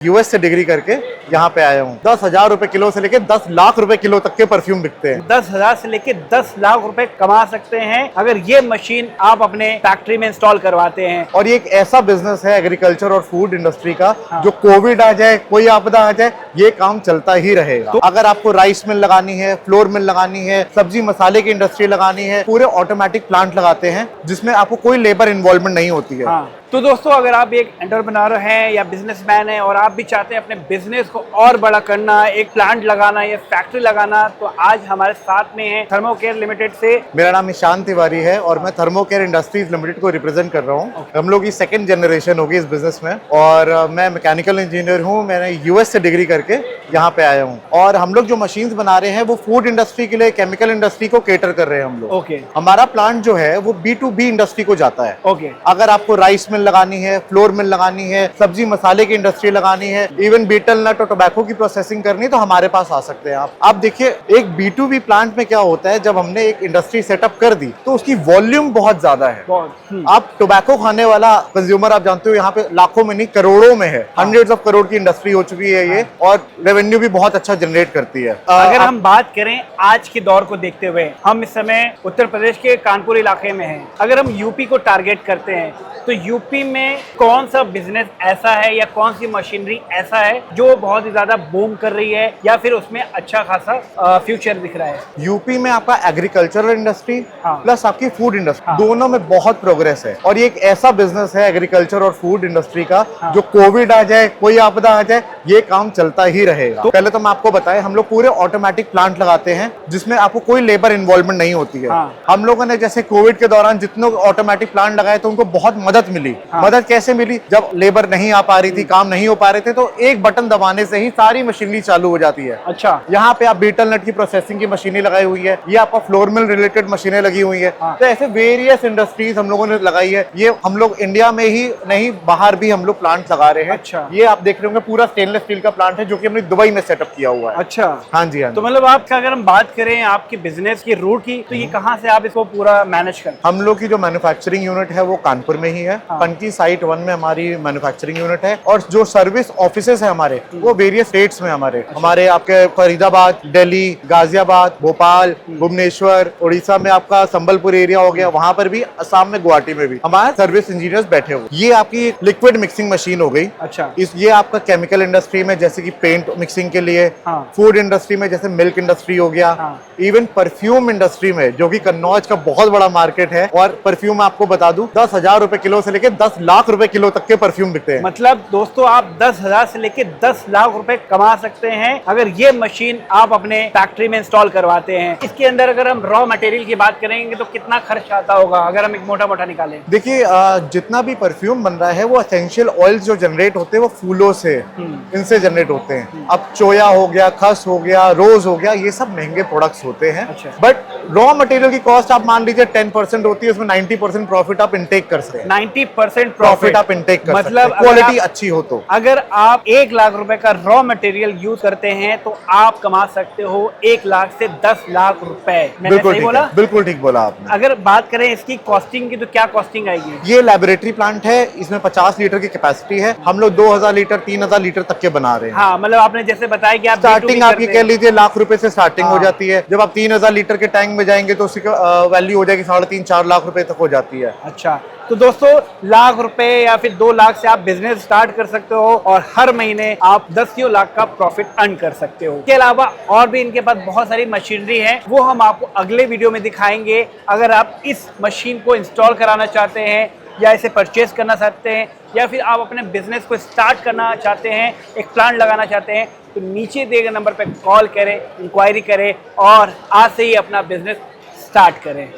US से degree करके यहाँ पे आया हूँ। 10,000 रुपए किलो से लेके 10 लाख रुपए किलो तक के परफ्यूम बिकते हैं। 10,000 से लेके 10 लाख रुपए कमा सकते हैं अगर ये मशीन आप अपने फैक्ट्री में इंस्टॉल करवाते हैं। और ये एक ऐसा बिजनेस है एग्रीकल्चर और फूड इंडस्ट्री का, हाँ। जो कोविड आ जाए, कोई आपदा आ जाए, ये काम चलता ही रहेगा। अगर आपको राइस मिल लगानी है, फ्लोर मिल लगानी है, सब्जी मसाले की इंडस्ट्री लगानी है, पूरे ऑटोमेटिक प्लांट लगाते हैं जिसमें आपको कोई लेबर इन्वॉल्वमेंट नहीं होती है। हाँ। तो दोस्तों, अगर आप एक एंटरप्रेन्योर हैं या बिजनेसमैन हैं और आप भी चाहते हैं अपने बिजनेस को और बड़ा करना, एक प्लांट लगाना या फैक्ट्री लगाना, तो आज हमारे साथ में है थर्मोकेयर लिमिटेड से। मेरा नाम ईशान तिवारी है और मैं थर्मोकेयर इंडस्ट्रीज लिमिटेड को रिप्रेजेंट कर रहा हूँ। हम लोग की सेकंड जनरेशन होगी इस बिजनेस में और मैं मैकेनिकल इंजीनियर हूँ। मैंने यूएस से डिग्री करके यहाँ पे आया हूँ और हम लोग जो मशीन्स बना रहे हैं वो फूड इंडस्ट्री के लिए, केमिकल इंडस्ट्री को केटर कर रहे हैं हम लोग। ओके। हमारा प्लांट जो है वो B2B इंडस्ट्री को जाता है। ओके। अगर आपको राइस मिल लगानी है, फ्लोर मिल लगानी है, सब्जी मसाले की इंडस्ट्री लगानी है, इवन बीटल नट और टोबैको की प्रोसेसिंग करनी, तो हमारे पास आ सकते हैं आप देखिए, एक B2B प्लांट में क्या होता है, जब हमने एक इंडस्ट्री सेटअप कर दी तो उसकी वॉल्यूम बहुत ज्यादा है। आप टोबैको खाने वाला कंज्यूमर, आप जानते हो यहाँ पे लाखों में नहीं करोड़ों में है। हंड्रेड्स ऑफ करोड़ की इंडस्ट्री हो चुकी है ये और रेवेन्यू भी बहुत अच्छा जनरेट करती है। अगर हम बात करें आज के दौर को देखते हुए, हम इस समय उत्तर प्रदेश के कानपुर इलाके में हैं। अगर हम यूपी को टारगेट करते हैं तो यूपी में कौन सा बिजनेस ऐसा है या कौन सी मशीनरी ऐसा है जो बहुत ही ज्यादा बूम कर रही है या फिर उसमें अच्छा खासा फ्यूचर दिख रहा है? यूपी में आपका एग्रीकल्चरल इंडस्ट्री हाँ। प्लस आपकी फूड इंडस्ट्री, हाँ। दोनों में बहुत प्रोग्रेस है और ये एक ऐसा बिजनेस है एग्रीकल्चर और फूड इंडस्ट्री का, हाँ। जो कोविड आ जाए, कोई आपदा आ जाए, ये काम चलता ही रहेगा। पहले तो मैं आपको बताएं, हम लोग पूरे ऑटोमेटिक प्लांट लगाते हैं जिसमें आपको कोई लेबर इन्वॉल्वमेंट नहीं होती है। हाँ। हम लोगों ने जैसे कोविड के दौरान जितने ऑटोमेटिक प्लांट लगाए तो उनको बहुत मदद मिली। हाँ। मदद कैसे मिली? जब लेबर नहीं आ पा रही थी, काम नहीं हो पा रहे थे, तो एक बटन दबाने से ही सारी मशीनरी चालू हो जाती है। अच्छा। यहाँ पे आप बीटल नट की प्रोसेसिंग की मशीनें लगाई हुई है, ये आपका फ्लोर मिल रिलेटेड मशीनें लगी हुई है। हाँ। तो ऐसे वेरियस इंडस्ट्रीज हम लोगों ने लगाई है। ये हम लोग इंडिया में ही नहीं, बाहर भी हम लोग प्लांट लगा रहे हैं। अच्छा। ये आप देख रहे होंगे पूरा स्टेनलेस स्टील का प्लांट है जो कि हमने दुबई में सेटअप किया हुआ है। अच्छा। हाँ जी, हाँ जी। तो मतलब आपका अगर हम बात करें आपके बिजनेस की रूट की, तो ये कहाँ से आप इसको पूरा मैनेज करते हैं? हम लोग की जो मैन्युफैक्चरिंग यूनिट है वो कानपुर में ही है। हाँ। पंकी साइट 1 में हमारी मैन्युफैक्चरिंग यूनिट है और जो सर्विस ऑफिसेस है हमारे, वो वेरियस स्टेट्स में हमारे आपके फरीदाबाद, दिल्ली, गाजियाबाद, भोपाल, भुवनेश्वर, उड़ीसा में आपका संबलपुर एरिया हो गया, वहां पर भी, असम में, गुवाहाटी में भी हमारे सर्विस इंजीनियर्स बैठे हुए। ये आपकी लिक्विड मिक्सिंग मशीन हो गई। अच्छा। ये आपका केमिकल इंडस्ट्री में जैसे कि पेंट मिक्सिंग के लिए, हाँ। फूड इंडस्ट्री में जैसे मिल्क इंडस्ट्री हो गया, हाँ। इवन परफ्यूम इंडस्ट्री में, जो कि कन्नौज का बहुत बड़ा मार्केट है। और परफ्यूम आपको बता दूं, 10,000 रुपए किलो से लेके 10 लाख रुपए किलो तक के परफ्यूम बिकते हैं। मतलब दोस्तों, आप 10,000 से लेके 10 लाख रुपए कमा सकते हैं अगर ये मशीन आप अपने फैक्ट्री में इंस्टॉल करवाते हैं। इसके अंदर अगर हम रॉ मटेरियल की बात करेंगे तो कितना खर्च आता होगा अगर हम एक मोटा मोटा निकालें? देखिए, जितना भी परफ्यूम बन रहा है वो एसेंशियल ऑयल्स जो जनरेट होते हैं वो फूलों से, इनसे जनरेट होते हैं। अब चोया हो गया, खस हो गया, रोज हो गया, ये सब महंगे प्रोडक्ट्स होते हैं। अच्छा। बट रॉ मटेरियल की कॉस्ट आप मान लीजिए 10% होती है, उसमें 90% प्रॉफिट आप इनटेक कर सकते हैं। 90% प्रॉफिट आप इनटेक कर सकते हैं, मतलब क्वालिटी अच्छी हो तो। अगर आप 1 लाख रुपए का रॉ मटेरियल यूज करते हैं तो आप कमा सकते हो 1 लाख से 10 लाख रुपए। मैंने सही बोला? बिल्कुल ठीक बोला आपने। अगर बात करें इसकी कॉस्टिंग की, तो क्या कॉस्टिंग आएगी? ये लैबोरेटरी प्लांट है, इसमें 50 लीटर की कैपेसिटी है। हम लोग 2000 लीटर 3000 लीटर तक के बना रहे हैं। हाँ, मतलब आपने जैसे बताया कि आप स्टार्टिंग आपकी कह लीजिए लाख रुपए से स्टार्टिंग हो हाँ। जाती है। जब आप 3000 लीटर के टैंक में जाएंगे तो उसकी वैल्यू हो जाएगी 3.5-4 लाख रुपए तक हो जाती है। अच्छा। तो दोस्तों, लाख रुपए या फिर 2 लाख से आप बिजनेस स्टार्ट कर सकते हो और हर महीने आप 10 लाख का प्रॉफिट अर्न कर सकते हो। इसके अलावा और भी इनके पास बहुत सारी मशीनरी है, वो हम आपको अगले वीडियो में दिखाएंगे। अगर आप इस मशीन को इंस्टॉल कराना चाहते हैं या इसे परचेज करना चाहते हैं या फिर आप अपने बिजनेस को स्टार्ट करना चाहते हैं, एक प्लांट लगाना चाहते हैं, तो नीचे दिए गए नंबर पर कॉल करें, इंक्वायरी करें और आज से ही अपना बिजनेस स्टार्ट करें।